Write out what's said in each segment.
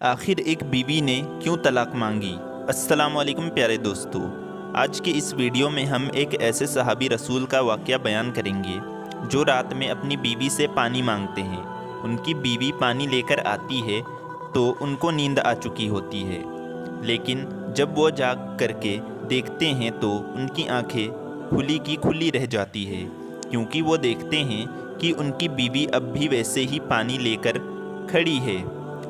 آخر ایک بیوی نے کیوں طلاق مانگی؟ السلام علیکم پیارے دوستو، آج کے اس ویڈیو میں ہم ایک ایسے صحابی رسول کا واقعہ بیان کریں گے جو رات میں اپنی بیوی سے پانی مانگتے ہیں۔ ان کی بیوی پانی لے کر آتی ہے تو ان کو نیند آ چکی ہوتی ہے، لیکن جب وہ جاگ کر کے دیکھتے ہیں تو ان کی آنکھیں کھلی کی کھلی رہ جاتی ہے، کیونکہ وہ دیکھتے ہیں کہ ان کی بیوی اب بھی ویسے ہی پانی لے کر کھڑی ہے۔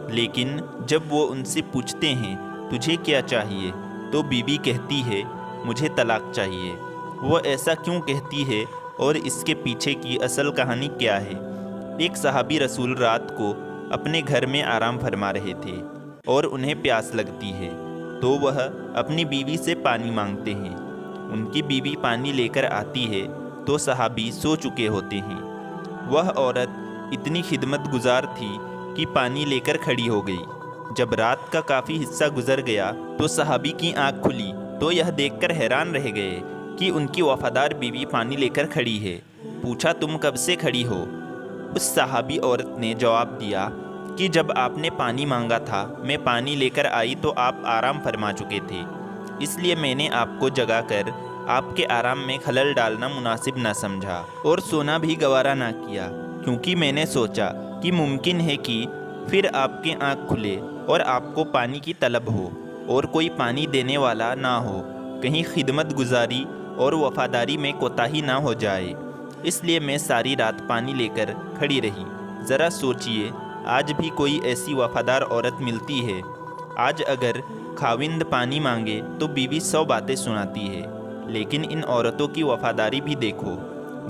لیکن جب وہ ان سے پوچھتے ہیں تجھے کیا چاہیے تو بیوی کہتی ہے مجھے طلاق چاہیے۔ وہ ایسا کیوں کہتی ہے اور اس کے پیچھے کی اصل کہانی کیا ہے؟ ایک صحابی رسول رات کو اپنے گھر میں آرام فرما رہے تھے اور انہیں پیاس لگتی ہے تو وہ اپنی بیوی سے پانی مانگتے ہیں۔ ان کی بیوی پانی لے کر آتی ہے تو صحابی سو چکے ہوتے ہیں۔ وہ عورت اتنی خدمت گزار تھی کہ پانی لے کر کھڑی ہو گئی۔ جب رات کا کافی حصہ گزر گیا تو صحابی کی آنکھ کھلی تو یہ دیکھ کر حیران رہ گئے کہ ان کی وفادار بیوی پانی لے کر کھڑی ہے۔ پوچھا تم کب سے کھڑی ہو؟ اس صحابی عورت نے جواب دیا کہ جب آپ نے پانی مانگا تھا میں پانی لے کر آئی تو آپ آرام فرما چکے تھے، اس لیے میں نے آپ کو جگا کر آپ کے آرام میں خلل ڈالنا مناسب نہ سمجھا اور سونا بھی گوارا نہ کیا، کیونکہ میں نے سوچا کہ ممکن ہے کہ پھر آپ کی آنکھ کھلے اور آپ کو پانی کی طلب ہو اور کوئی پانی دینے والا نہ ہو، کہیں خدمت گزاری اور وفاداری میں کوتاہی نہ ہو جائے، اس لیے میں ساری رات پانی لے کر کھڑی رہی۔ ذرا سوچئے، آج بھی کوئی ایسی وفادار عورت ملتی ہے؟ آج اگر خاوند پانی مانگے تو بیوی 100 باتیں سناتی ہے، لیکن ان عورتوں کی وفاداری بھی دیکھو۔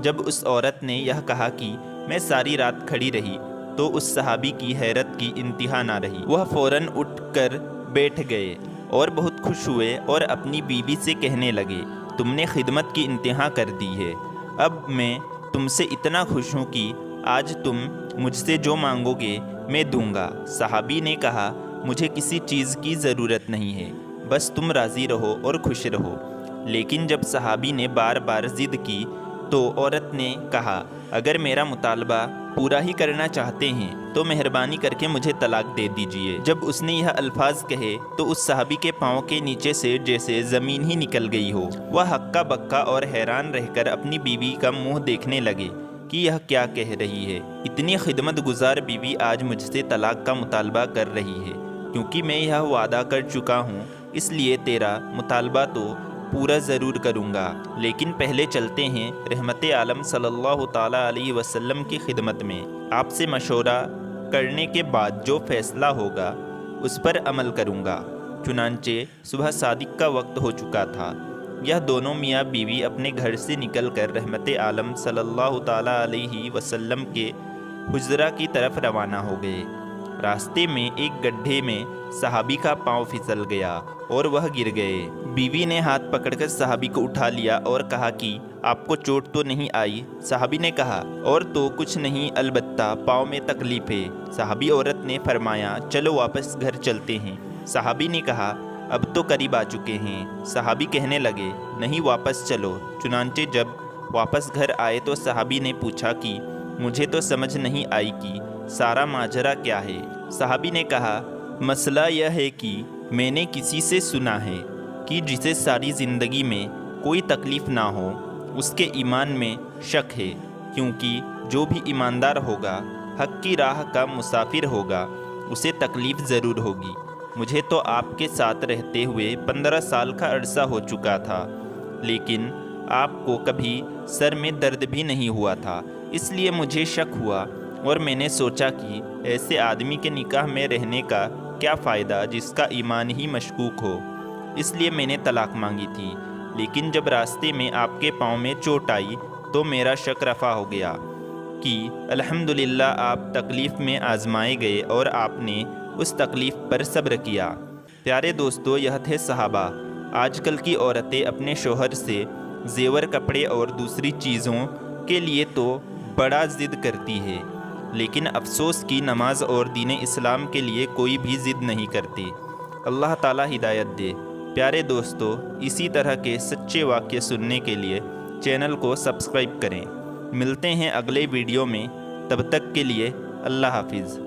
جب اس عورت نے یہ کہا کہ میں ساری رات کھڑی رہی تو اس صحابی کی حیرت کی انتہا نہ رہی۔ وہ فوراً اٹھ کر بیٹھ گئے اور بہت خوش ہوئے اور اپنی بیوی سے کہنے لگے تم نے خدمت کی انتہا کر دی ہے، اب میں تم سے اتنا خوش ہوں کہ آج تم مجھ سے جو مانگو گے میں دوں گا۔ صحابی نے کہا مجھے کسی چیز کی ضرورت نہیں ہے، بس تم راضی رہو اور خوش رہو۔ لیکن جب صحابی نے بار بار ضد کی تو عورت نے کہا اگر میرا مطالبہ پورا ہی کرنا چاہتے ہیں تو مہربانی کر کے مجھے طلاق دے دیجئے۔ جب اس نے یہ الفاظ کہے تو اس صحابی کے پاؤں کے نیچے سے جیسے زمین ہی نکل گئی ہو۔ وہ ہکا بکا اور حیران رہ کر اپنی بیوی کا منہ دیکھنے لگے کہ یہ کیا کہہ رہی ہے۔ اتنی خدمت گزار بیوی آج مجھ سے طلاق کا مطالبہ کر رہی ہے، کیونکہ میں یہ وعدہ کر چکا ہوں، اس لیے تیرا مطالبہ تو پورا ضرور کروں گا، لیکن پہلے چلتے ہیں رحمت عالم صلی اللہ تعالیٰ علیہ وسلم کی خدمت میں۔ آپ سے مشورہ کرنے کے بعد جو فیصلہ ہوگا اس پر عمل کروں گا۔ چنانچہ صبح صادق کا وقت ہو چکا تھا۔ یہ دونوں میاں بیوی اپنے گھر سے نکل کر رحمت عالم صلی اللہ تعالیٰ علیہ وسلم کے حجرہ کی طرف روانہ ہو گئے۔ راستے میں ایک گڈھے میں صحابی کا پاؤں پھسل گیا اور وہ گر گئے۔ بیوی نے ہاتھ پکڑ کر صحابی کو اٹھا لیا اور کہا کہ آپ کو چوٹ تو نہیں آئی؟ صحابی نے کہا اور تو کچھ نہیں، البتہ پاؤں میں تکلیف ہے۔ صحابی عورت نے فرمایا چلو واپس گھر چلتے ہیں۔ صحابی نے کہا اب تو قریب آ چکے ہیں۔ صحابی کہنے لگے نہیں واپس چلو۔ چنانچہ جب واپس گھر آئے تو صحابی نے پوچھا کہ مجھے تو سمجھ نہیں آئی کہ سارا ماجرا کیا ہے؟ صحابی نے کہا مسئلہ یہ ہے کہ میں نے کسی سے سنا ہے کہ جسے ساری زندگی میں کوئی تکلیف نہ ہو اس کے ایمان میں شک ہے، کیونکہ جو بھی ایماندار ہوگا، حق کی راہ کا مسافر ہوگا، اسے تکلیف ضرور ہوگی۔ مجھے تو آپ کے ساتھ رہتے ہوئے 15 سال کا عرصہ ہو چکا تھا، لیکن آپ کو کبھی سر میں درد بھی نہیں ہوا تھا، اس لیے مجھے شک ہوا اور میں نے سوچا کہ ایسے آدمی کے نکاح میں رہنے کا کیا فائدہ جس کا ایمان ہی مشکوک ہو، اس لیے میں نے طلاق مانگی تھی۔ لیکن جب راستے میں آپ کے پاؤں میں چوٹ آئی تو میرا شک رفع ہو گیا کہ الحمدللہ آپ تکلیف میں آزمائے گئے اور آپ نے اس تکلیف پر صبر کیا۔ پیارے دوستو، یہ تھے صحابہ۔ آج کل کی عورتیں اپنے شوہر سے زیور، کپڑے اور دوسری چیزوں کے لیے تو بڑا ضد کرتی ہے، لیکن افسوس کی نماز اور دین اسلام کے لیے کوئی بھی ضد نہیں کرتی۔ اللہ تعالیٰ ہدایت دے۔ پیارے دوستو، اسی طرح کے سچے واقعے سننے کے لیے چینل کو سبسکرائب کریں۔ ملتے ہیں اگلے ویڈیو میں، تب تک کے لیے اللہ حافظ۔